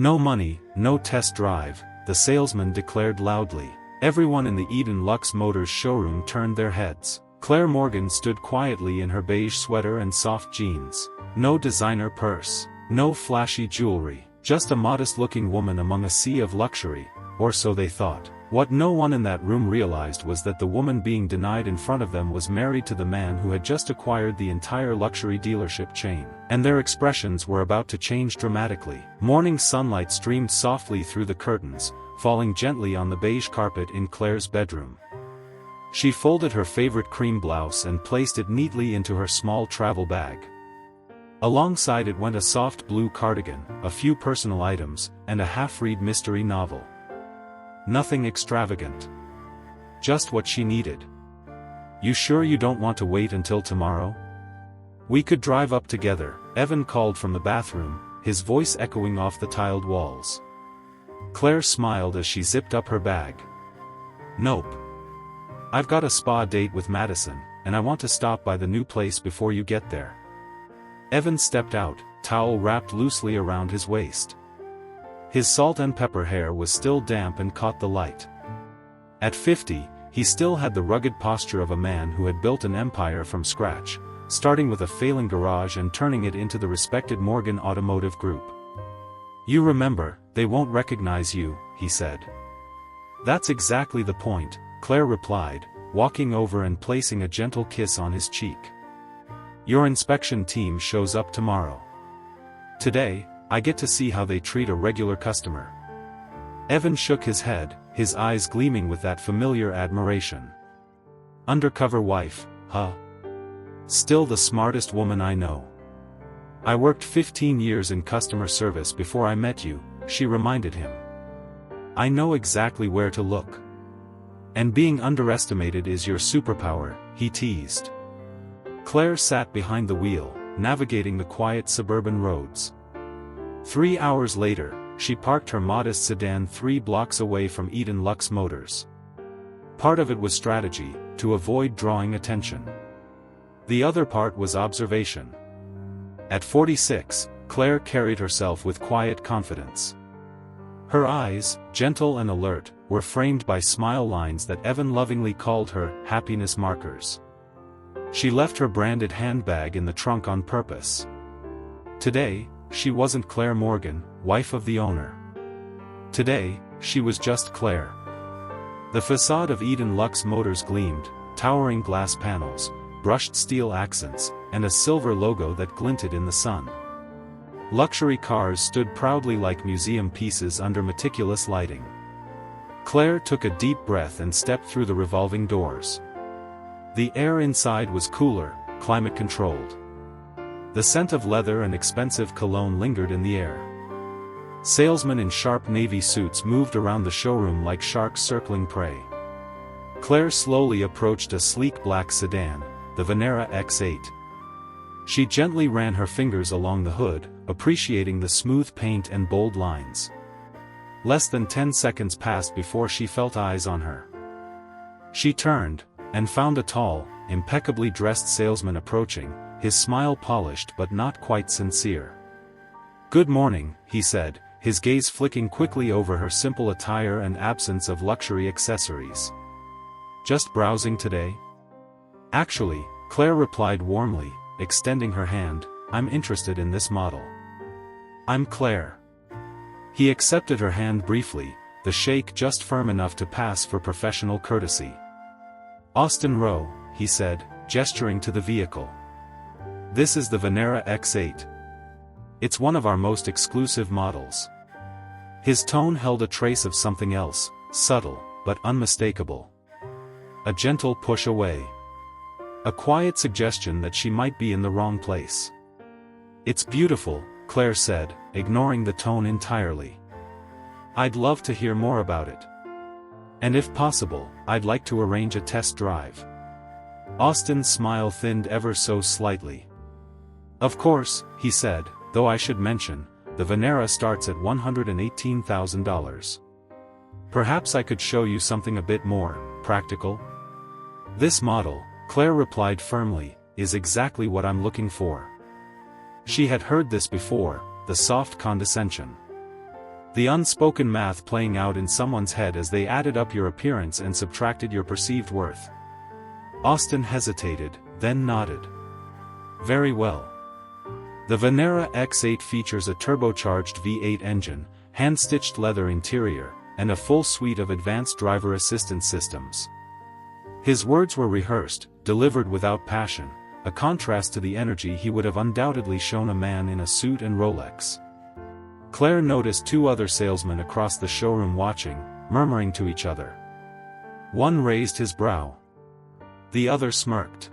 No money, no test drive, the salesman declared loudly. Everyone in the Eden Lux Motors showroom turned their heads. Claire Morgan stood quietly in her beige sweater and soft jeans. No designer purse, no flashy jewelry, just a modest-looking woman among a sea of luxury, or so they thought. What no one in that room realized was that the woman being denied in front of them was married to the man who had just acquired the entire luxury dealership chain, and their expressions were about to change dramatically. Morning sunlight streamed softly through the curtains, falling gently on the beige carpet in Claire's bedroom. She folded her favorite cream blouse and placed it neatly into her small travel bag. Alongside it went a soft blue cardigan, a few personal items, and a half-read mystery novel. Nothing extravagant. Just what she needed. "You sure you don't want to wait until tomorrow? We could drive up together," Evan called from the bathroom, his voice echoing off the tiled walls. Claire smiled as she zipped up her bag. "Nope. I've got a spa date with Madison, and I want to stop by the new place before you get there." Evan stepped out, towel wrapped loosely around his waist. His salt and pepper hair was still damp and caught the light. At 50, he still had the rugged posture of a man who had built an empire from scratch, starting with a failing garage and turning it into the respected Morgan Automotive Group. "You remember, they won't recognize you," he said. "That's exactly the point," Claire replied, walking over and placing a gentle kiss on his cheek. "Your inspection team shows up tomorrow. Today, I get to see how they treat a regular customer." Evan shook his head, his eyes gleaming with that familiar admiration. "Undercover wife, huh? Still the smartest woman I know." "I worked 15 years in customer service before I met you," she reminded him. "I know exactly where to look. And being underestimated is your superpower," he teased. Claire sat behind the wheel, navigating the quiet suburban roads. 3 hours later, she parked her modest sedan 3 blocks away from Eden Lux Motors. Part of it was strategy, to avoid drawing attention. The other part was observation. At 46, Claire carried herself with quiet confidence. Her eyes, gentle and alert, were framed by smile lines that Evan lovingly called her happiness markers. She left her branded handbag in the trunk on purpose. Today, she wasn't Claire Morgan, wife of the owner. Today, she was just Claire. The facade of Eden Lux Motors gleamed, towering glass panels, brushed steel accents, and a silver logo that glinted in the sun. Luxury cars stood proudly like museum pieces under meticulous lighting. Claire took a deep breath and stepped through the revolving doors. The air inside was cooler, climate-controlled. The scent of leather and expensive cologne lingered in the air. Salesmen in sharp navy suits moved around the showroom like sharks circling prey. Claire slowly approached a sleek black sedan, the Venera X8. She gently ran her fingers along the hood, appreciating the smooth paint and bold lines. Less than 10 seconds passed before she felt eyes on her. She turned, and found a tall, impeccably dressed salesman approaching, his smile polished but not quite sincere. "Good morning," he said, his gaze flicking quickly over her simple attire and absence of luxury accessories. "Just browsing today?" "Actually," Claire replied warmly, extending her hand, "I'm interested in this model." "I'm Claire." He accepted her hand briefly, the shake just firm enough to pass for professional courtesy. "Austin Rowe," he said, gesturing to the vehicle. "This is the Venera X8. It's one of our most exclusive models." His tone held a trace of something else, subtle, but unmistakable. A gentle push away. A quiet suggestion that she might be in the wrong place. "It's beautiful," Claire said, ignoring the tone entirely. "I'd love to hear more about it. And if possible, I'd like to arrange a test drive." Austin's smile thinned ever so slightly. "Of course," he said, "though I should mention, the Venera starts at $118,000. Perhaps I could show you something a bit more practical?" "This model," Claire replied firmly, "is exactly what I'm looking for." She had heard this before, the soft condescension. The unspoken math playing out in someone's head as they added up your appearance and subtracted your perceived worth. Austin hesitated, then nodded. Very well. The Venera X8 features a turbocharged V8 engine, hand-stitched leather interior, and a full suite of advanced driver assistance systems. His words were rehearsed, delivered without passion, a contrast to the energy he would have undoubtedly shown a man in a suit and Rolex. Claire noticed two other salesmen across the showroom watching, murmuring to each other. One raised his brow. The other smirked.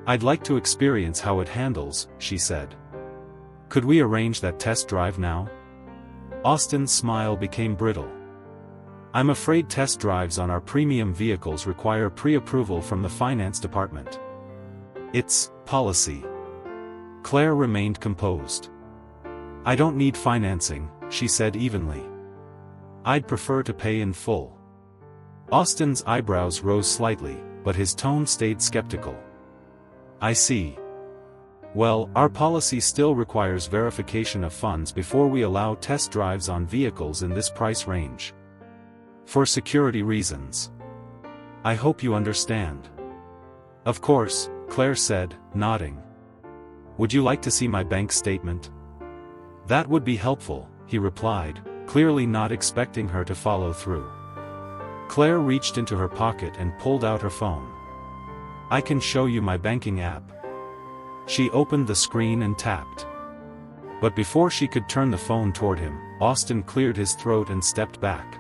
"I'd like to experience how it handles," she said. "Could we arrange that test drive now?" Austin's smile became brittle. "I'm afraid test drives on our premium vehicles require pre-approval from the finance department. It's policy." Claire remained composed. "I don't need financing," she said evenly. "I'd prefer to pay in full." Austin's eyebrows rose slightly, but his tone stayed skeptical. "I see. Well, our policy still requires verification of funds before we allow test drives on vehicles in this price range. For security reasons. I hope you understand." "Of course," Claire said, nodding. "Would you like to see my bank statement?" "That would be helpful," he replied, clearly not expecting her to follow through. Claire reached into her pocket and pulled out her phone. "I can show you my banking app." She opened the screen and tapped. But before she could turn the phone toward him, Austin cleared his throat and stepped back.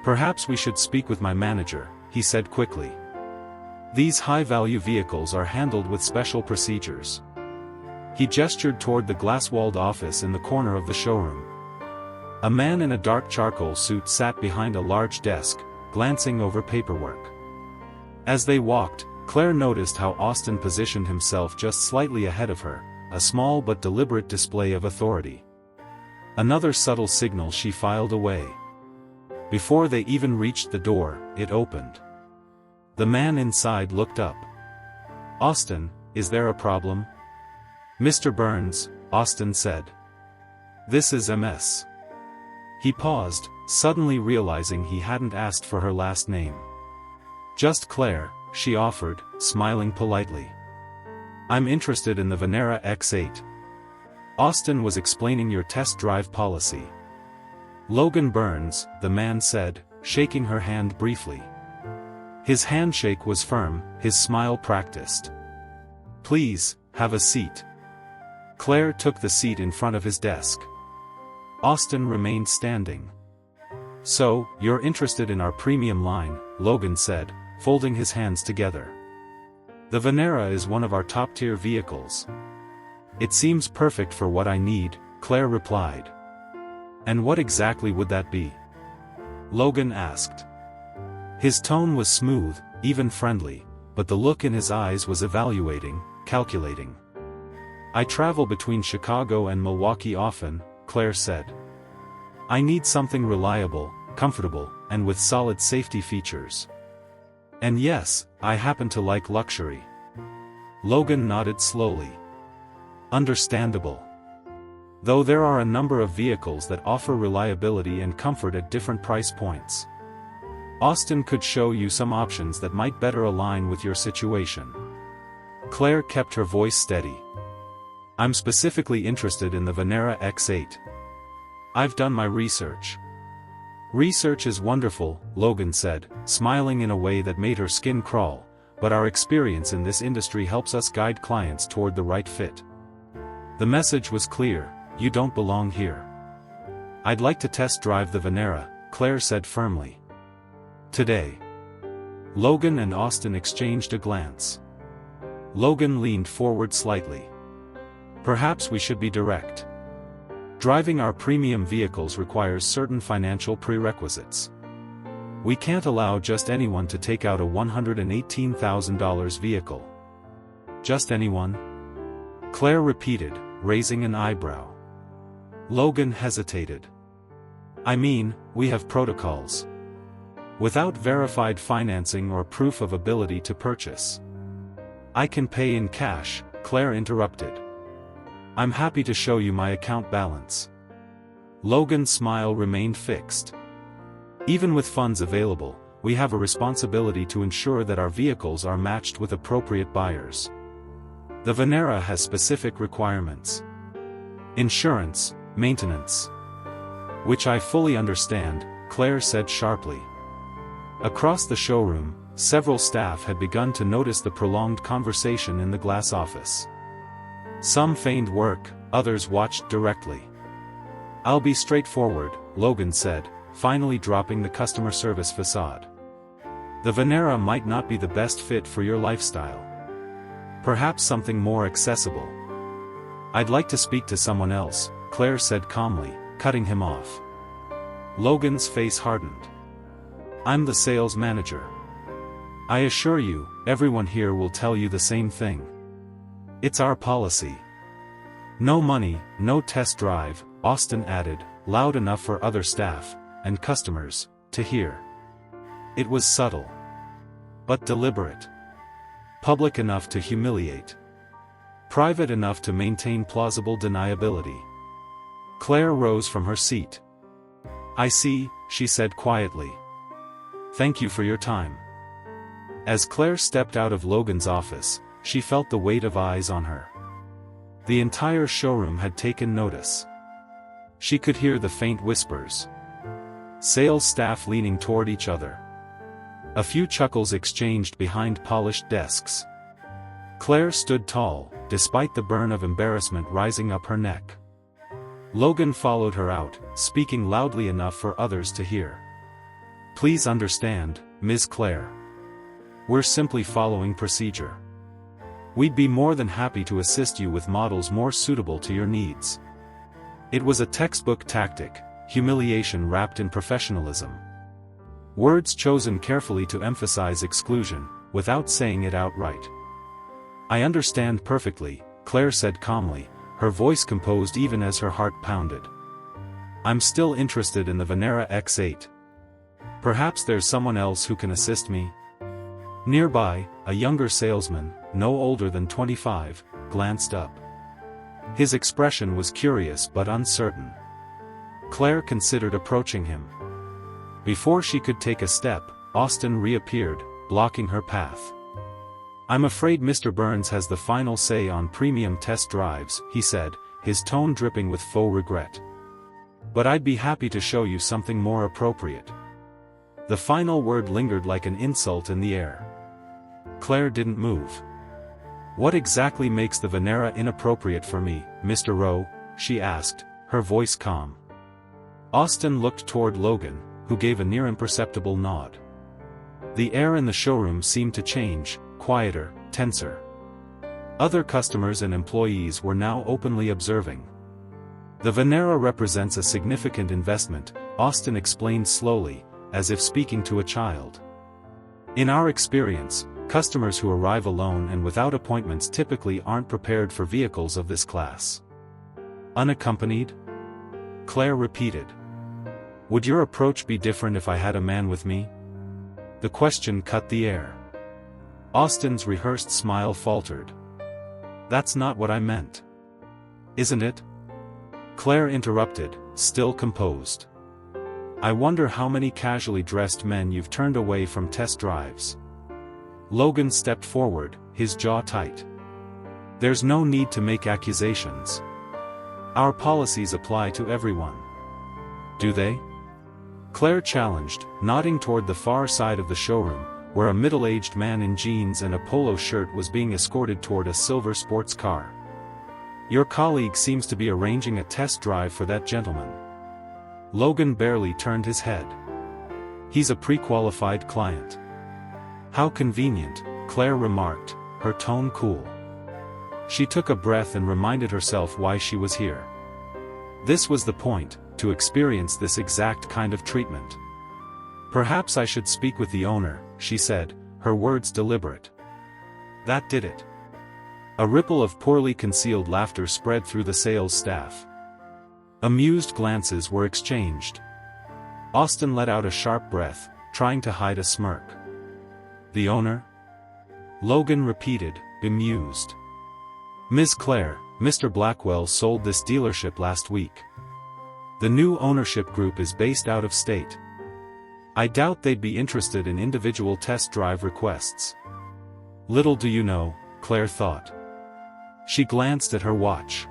"Perhaps we should speak with my manager," he said quickly. "These high-value vehicles are handled with special procedures." He gestured toward the glass-walled office in the corner of the showroom. A man in a dark charcoal suit sat behind a large desk, glancing over paperwork. As they walked, Claire noticed how Austin positioned himself just slightly ahead of her, a small but deliberate display of authority. Another subtle signal she filed away. Before they even reached the door, it opened. The man inside looked up. "Austin, is there a problem?" "Mr. Burns," Austin said. "This is MS." He paused, suddenly realizing he hadn't asked for her last name. "Just Claire," she offered, smiling politely. "I'm interested in the Venera X8. Austin was explaining your test drive policy." "Logan Burns," the man said, shaking her hand briefly. His handshake was firm, his smile practiced. "Please, have a seat." Claire took the seat in front of his desk. Austin remained standing. "So, you're interested in our premium line," Logan said, folding his hands together. "The Venera is one of our top-tier vehicles." "It seems perfect for what I need," Claire replied. "And what exactly would that be?" Logan asked. His tone was smooth, even friendly, but the look in his eyes was evaluating, calculating. "I travel between Chicago and Milwaukee often," Claire said. "I need something reliable, comfortable, and with solid safety features. And yes, I happen to like luxury." Logan nodded slowly. "Understandable. Though there are a number of vehicles that offer reliability and comfort at different price points. Austin could show you some options that might better align with your situation." Claire kept her voice steady. "I'm specifically interested in the Venera X8. I've done my research." "Research is wonderful," Logan said, smiling in a way that made her skin crawl, "but our experience in this industry helps us guide clients toward the right fit." The message was clear: you don't belong here. "I'd like to test drive the Venera," Claire said firmly. "Today." Logan and Austin exchanged a glance. Logan leaned forward slightly. "Perhaps we should be direct. Driving our premium vehicles requires certain financial prerequisites. We can't allow just anyone to take out a $118,000 vehicle." "Just anyone?" Claire repeated, raising an eyebrow. Logan hesitated. "I mean, we have protocols. Without verified financing or proof of ability to purchase." "I can pay in cash," Claire interrupted. "I'm happy to show you my account balance." Logan's smile remained fixed. Even with funds available, we have a responsibility to ensure that our vehicles are matched with appropriate buyers. The Venera has specific requirements. Insurance, maintenance. Which I fully understand, Claire said sharply. Across the showroom, several staff had begun to notice the prolonged conversation in the glass office. Some feigned work, others watched directly. "I'll be straightforward," Logan said, finally dropping the customer service facade. "The Venera might not be the best fit for your lifestyle. Perhaps something more accessible." "I'd like to speak to someone else," Claire said calmly, cutting him off. Logan's face hardened. "I'm the sales manager. I assure you, everyone here will tell you the same thing. It's our policy. No money, no test drive," Austin added, loud enough for other staff and customers to hear. It was subtle, but deliberate. Public enough to humiliate. Private enough to maintain plausible deniability. Claire rose from her seat. "I see," she said quietly. "Thank you for your time." As Claire stepped out of Logan's office, she felt the weight of eyes on her. The entire showroom had taken notice. She could hear the faint whispers. Sales staff leaning toward each other. A few chuckles exchanged behind polished desks. Claire stood tall, despite the burn of embarrassment rising up her neck. Logan followed her out, speaking loudly enough for others to hear. "Please understand, Ms. Claire. We're simply following procedure. We'd be more than happy to assist you with models more suitable to your needs." It was a textbook tactic, humiliation wrapped in professionalism. Words chosen carefully to emphasize exclusion, without saying it outright. "I understand perfectly," Claire said calmly, her voice composed even as her heart pounded. "I'm still interested in the Venera X8. Perhaps there's someone else who can assist me?" Nearby, a younger salesman, no older than 25, glanced up. His expression was curious but uncertain. Claire considered approaching him. Before she could take a step, Austin reappeared, blocking her path. "I'm afraid Mr. Burns has the final say on premium test drives," he said, his tone dripping with faux regret. "But I'd be happy to show you something more appropriate." The final word lingered like an insult in the air. Claire didn't move. "What exactly makes the Venera inappropriate for me, Mr. Rowe?" she asked, her voice calm. Austin looked toward Logan, who gave a near imperceptible nod. The air in the showroom seemed to change, quieter, tenser. Other customers and employees were now openly observing. "The Venera represents a significant investment," Austin explained slowly, as if speaking to a child. "In our experience, customers who arrive alone and without appointments typically aren't prepared for vehicles of this class." "Unaccompanied?" Claire repeated. "Would your approach be different if I had a man with me?" The question cut the air. Austin's rehearsed smile faltered. "That's not what I meant." "Isn't it?" Claire interrupted, still composed. "I wonder how many casually dressed men you've turned away from test drives." Logan stepped forward, his jaw tight. "There's no need to make accusations. Our policies apply to everyone." "Do they?" Claire challenged, nodding toward the far side of the showroom, where a middle-aged man in jeans and a polo shirt was being escorted toward a silver sports car. "Your colleague seems to be arranging a test drive for that gentleman." Logan barely turned his head. "He's a pre-qualified client." "How convenient," Claire remarked, her tone cool. She took a breath and reminded herself why she was here. This was the point, to experience this exact kind of treatment. "Perhaps I should speak with the owner," she said, her words deliberate. That did it. A ripple of poorly concealed laughter spread through the sales staff. Amused glances were exchanged. Austin let out a sharp breath, trying to hide a smirk. "The owner?" Logan repeated, bemused. "Ms. Claire, Mr. Blackwell sold this dealership last week." The new ownership group is based out of state. I doubt they'd be interested in individual test drive requests. Little do you know, Claire thought. She glanced at her watch.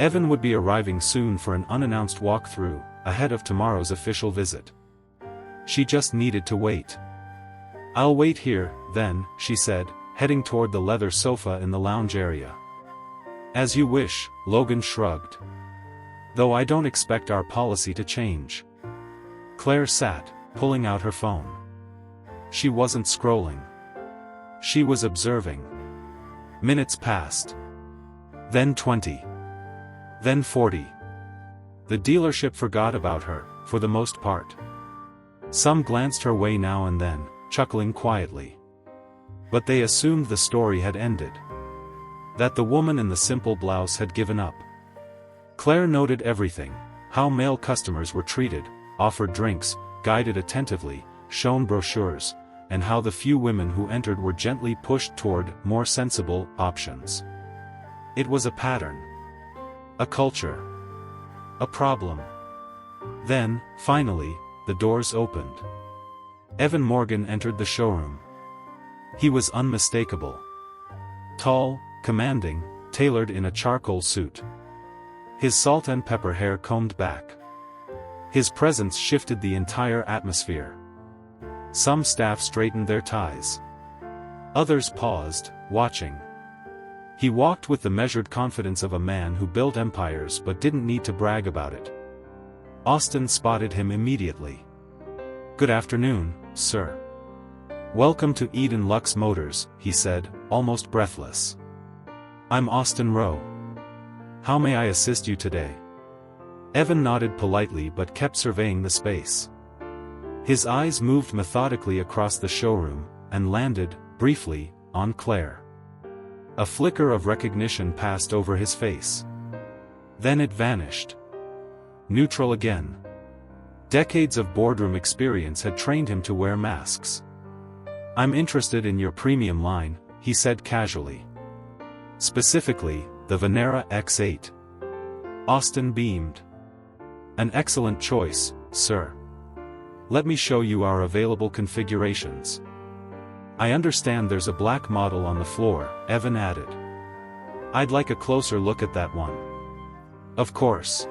Evan would be arriving soon for an unannounced walkthrough, ahead of tomorrow's official visit. She just needed to wait. I'll wait here, then, she said, heading toward the leather sofa in the lounge area. As you wish, Logan shrugged. Though I don't expect our policy to change. Claire sat, pulling out her phone. She wasn't scrolling. She was observing. Minutes passed. Then 20. Then 40. The dealership forgot about her, for the most part. Some glanced her way now and then, chuckling quietly. But they assumed the story had ended. That the woman in the simple blouse had given up. Claire noted everything: how male customers were treated, offered drinks, guided attentively, shown brochures, and how the few women who entered were gently pushed toward more sensible options. It was a pattern. A culture. A problem. Then, finally, the doors opened. Evan Morgan entered the showroom. He was unmistakable. Tall, commanding, tailored in a charcoal suit. His salt and pepper hair combed back. His presence shifted the entire atmosphere. Some staff straightened their ties. Others paused, watching. He walked with the measured confidence of a man who built empires but didn't need to brag about it. Austin spotted him immediately. "Good afternoon, sir. Welcome to Eden Lux Motors," he said, almost breathless. "I'm Austin Rowe. How may I assist you today?" Evan nodded politely but kept surveying the space. His eyes moved methodically across the showroom, and landed, briefly, on Claire. A flicker of recognition passed over his face. Then it vanished. Neutral again. Decades of boardroom experience had trained him to wear masks. "I'm interested in your premium line," he said casually. "Specifically, the Venera X8. Austin beamed. "An excellent choice, sir. Let me show you our available configurations." "I understand there's a black model on the floor," Evan added. "I'd like a closer look at that one." "Of course.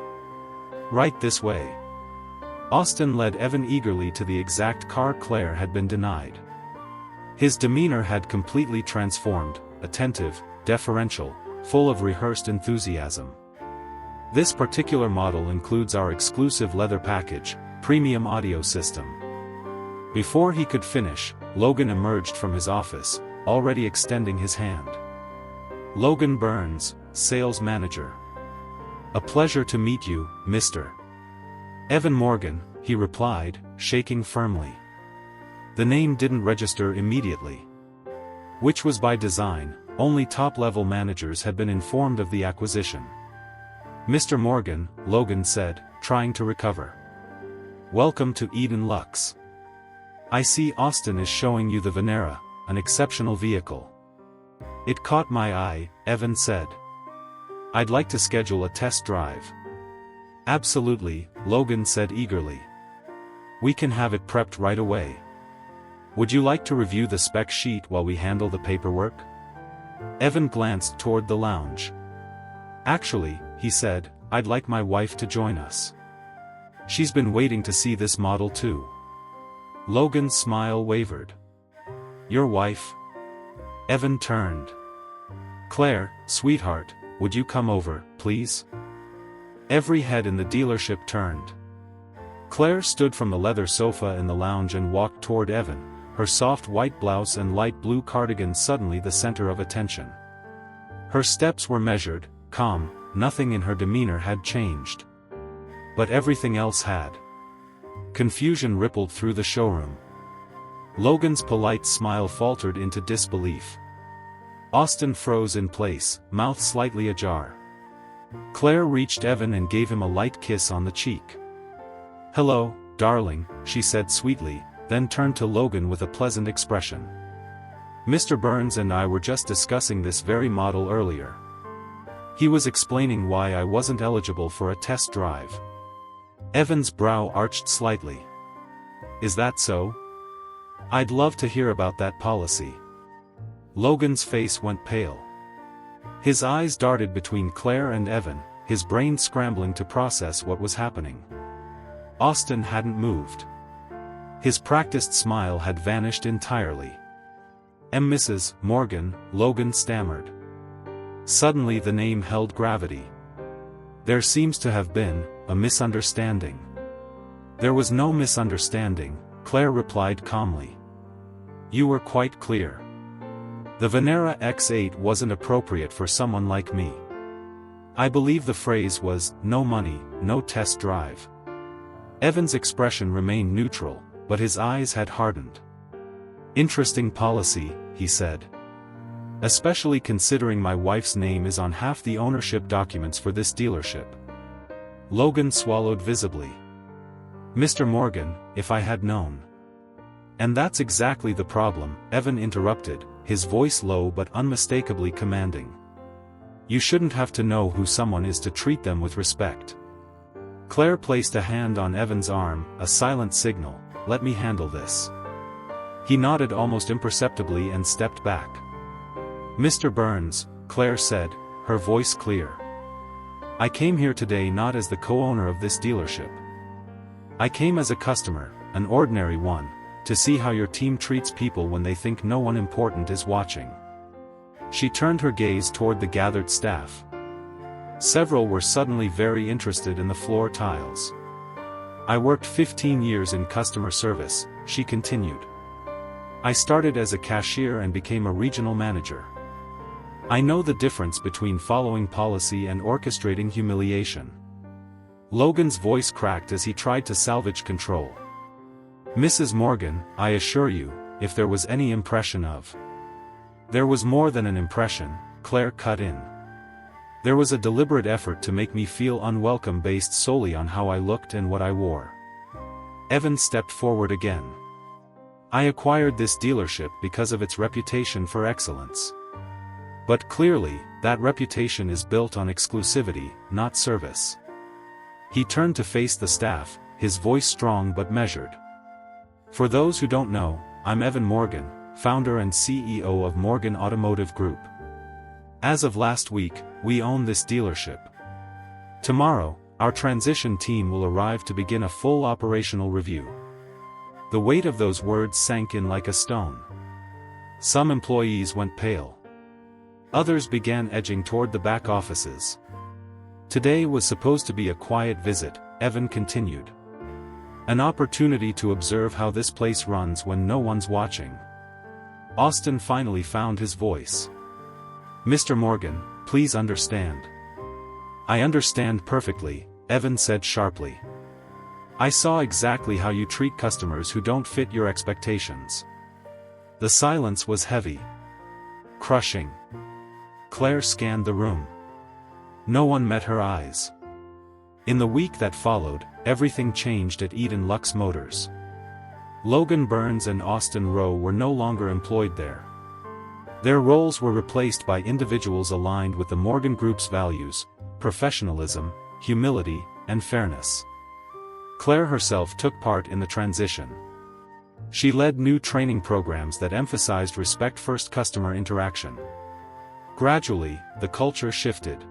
Right this way." Austin led Evan eagerly to the exact car Claire had been denied. His demeanor had completely transformed, attentive, deferential, full of rehearsed enthusiasm. "This particular model includes our exclusive leather package, premium audio system." Before he could finish, Logan emerged from his office, already extending his hand. "Logan Burns, sales manager. A pleasure to meet you, Mr. Evan Morgan," he replied, shaking firmly. The name didn't register immediately. Which was by design, only top-level managers had been informed of the acquisition. "Mr. Morgan," Logan said, trying to recover. "Welcome to Eden Lux. I see Austin is showing you the Venera, an exceptional vehicle." "It caught my eye," Evan said. "I'd like to schedule a test drive." "Absolutely," Logan said eagerly. "We can have it prepped right away. Would you like to review the spec sheet while we handle the paperwork?" Evan glanced toward the lounge. "Actually," he said, "I'd like my wife to join us. She's been waiting to see this model too." Logan's smile wavered. "Your wife?" Evan turned. "Claire, sweetheart, would you come over, please?" Every head in the dealership turned. Claire stood from the leather sofa in the lounge and walked toward Evan, her soft white blouse and light blue cardigan suddenly the center of attention. Her steps were measured, calm, nothing in her demeanor had changed. But everything else had. Confusion rippled through the showroom. Logan's polite smile faltered into disbelief. Austin froze in place, mouth slightly ajar. Claire reached Evan and gave him a light kiss on the cheek. "Hello, darling," she said sweetly, then turned to Logan with a pleasant expression. "Mr. Burns and I were just discussing this very model earlier. He was explaining why I wasn't eligible for a test drive. Evan's brow arched slightly. Is that so? I'd love to hear about that policy. Logan's face went pale. His eyes darted between Claire and Evan, his brain scrambling to process what was happening. Austin hadn't moved. His practiced smile had vanished entirely. Mrs. Morgan, Logan stammered. Suddenly the name held gravity. There seems to have been a misunderstanding. There was no misunderstanding, Claire replied calmly. You were quite clear. The Venera X8 wasn't appropriate for someone like me. I believe the phrase was, no money, no test drive. Evan's expression remained neutral, but his eyes had hardened. Interesting policy, he said. Especially considering my wife's name is on half the ownership documents for this dealership. Logan swallowed visibly. Mr. Morgan, if I had known. And that's exactly the problem, Evan interrupted, his voice low but unmistakably commanding. You shouldn't have to know who someone is to treat them with respect. Claire placed a hand on Evan's arm, a silent signal, let me handle this. He nodded almost imperceptibly and stepped back. Mr. Burns, Claire said, her voice clear. I came here today not as the co-owner of this dealership. I came as a customer, an ordinary one, to see how your team treats people when they think no one important is watching. She turned her gaze toward the gathered staff. Several were suddenly very interested in the floor tiles. I worked 15 years in customer service, she continued. I started as a cashier and became a regional manager. I know the difference between following policy and orchestrating humiliation. Logan's voice cracked as he tried to salvage control. Mrs. Morgan, I assure you, if there was any impression of... There was more than an impression, Claire cut in. There was a deliberate effort to make me feel unwelcome based solely on how I looked and what I wore. Evan stepped forward again. I acquired this dealership because of its reputation for excellence. But clearly, that reputation is built on exclusivity, not service. He turned to face the staff, his voice strong but measured. For those who don't know, I'm Evan Morgan, founder and CEO of Morgan Automotive Group. As of last week, we own this dealership. Tomorrow, our transition team will arrive to begin a full operational review. The weight of those words sank in like a stone. Some employees went pale. Others began edging toward the back offices. Today was supposed to be a quiet visit, Evan continued. An opportunity to observe how this place runs when no one's watching. Austin finally found his voice. Mr. Morgan, please understand. I understand perfectly, Evan said sharply. I saw exactly how you treat customers who don't fit your expectations. The silence was heavy. Crushing. Claire scanned the room. No one met her eyes. In the week that followed, everything changed at Eden Lux Motors. Logan Burns and Austin Rowe were no longer employed there. Their roles were replaced by individuals aligned with the Morgan Group's values, professionalism, humility, and fairness. Claire herself took part in the transition. She led new training programs that emphasized respect-first customer interaction. Gradually, the culture shifted.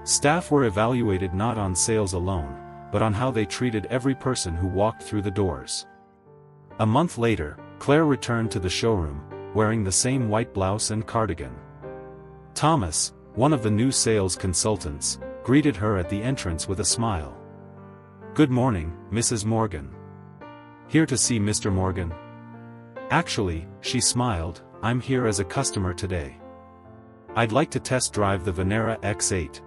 Staff were evaluated not on sales alone, but on how they treated every person who walked through the doors. A month later, Claire returned to the showroom, wearing the same white blouse and cardigan. Thomas, one of the new sales consultants, greeted her at the entrance with a smile. Good morning, Mrs. Morgan. Here to see Mr. Morgan? Actually, she smiled, I'm here as a customer today. I'd like to test drive the Venera X8.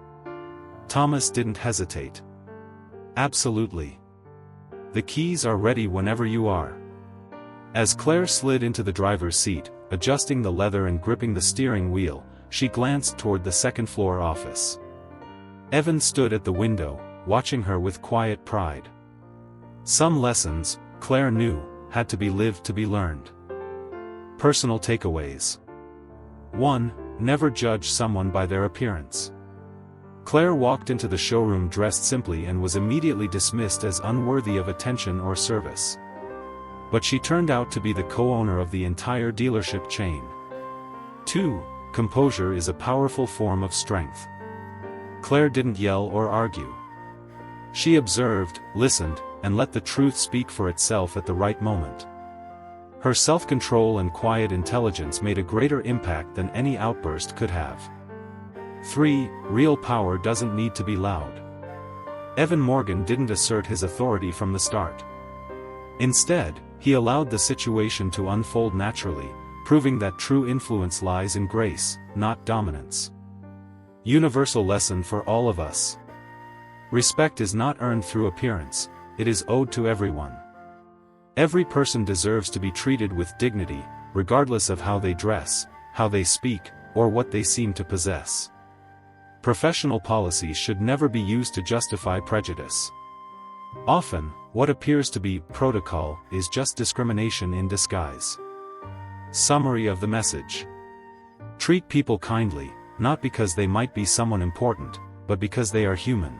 Thomas didn't hesitate. Absolutely. The keys are ready whenever you are. As Claire slid into the driver's seat, adjusting the leather and gripping the steering wheel, she glanced toward the second-floor office. Evan stood at the window, watching her with quiet pride. Some lessons, Claire knew, had to be lived to be learned. Personal takeaways. 1. Never judge someone by their appearance. Claire walked into the showroom dressed simply and was immediately dismissed as unworthy of attention or service. But she turned out to be the co-owner of the entire dealership chain. 2. Composure is a powerful form of strength. Claire didn't yell or argue. She observed, listened, and let the truth speak for itself at the right moment. Her self-control and quiet intelligence made a greater impact than any outburst could have. 3. Real power doesn't need to be loud. Evan Morgan didn't assert his authority from the start. Instead, he allowed the situation to unfold naturally, proving that true influence lies in grace, not dominance. Universal lesson for all of us. Respect is not earned through appearance, it is owed to everyone. Every person deserves to be treated with dignity, regardless of how they dress, how they speak, or what they seem to possess. Professional policies should never be used to justify prejudice. Often, what appears to be protocol is just discrimination in disguise. Summary of the message. Treat people kindly, not because they might be someone important, but because they are human.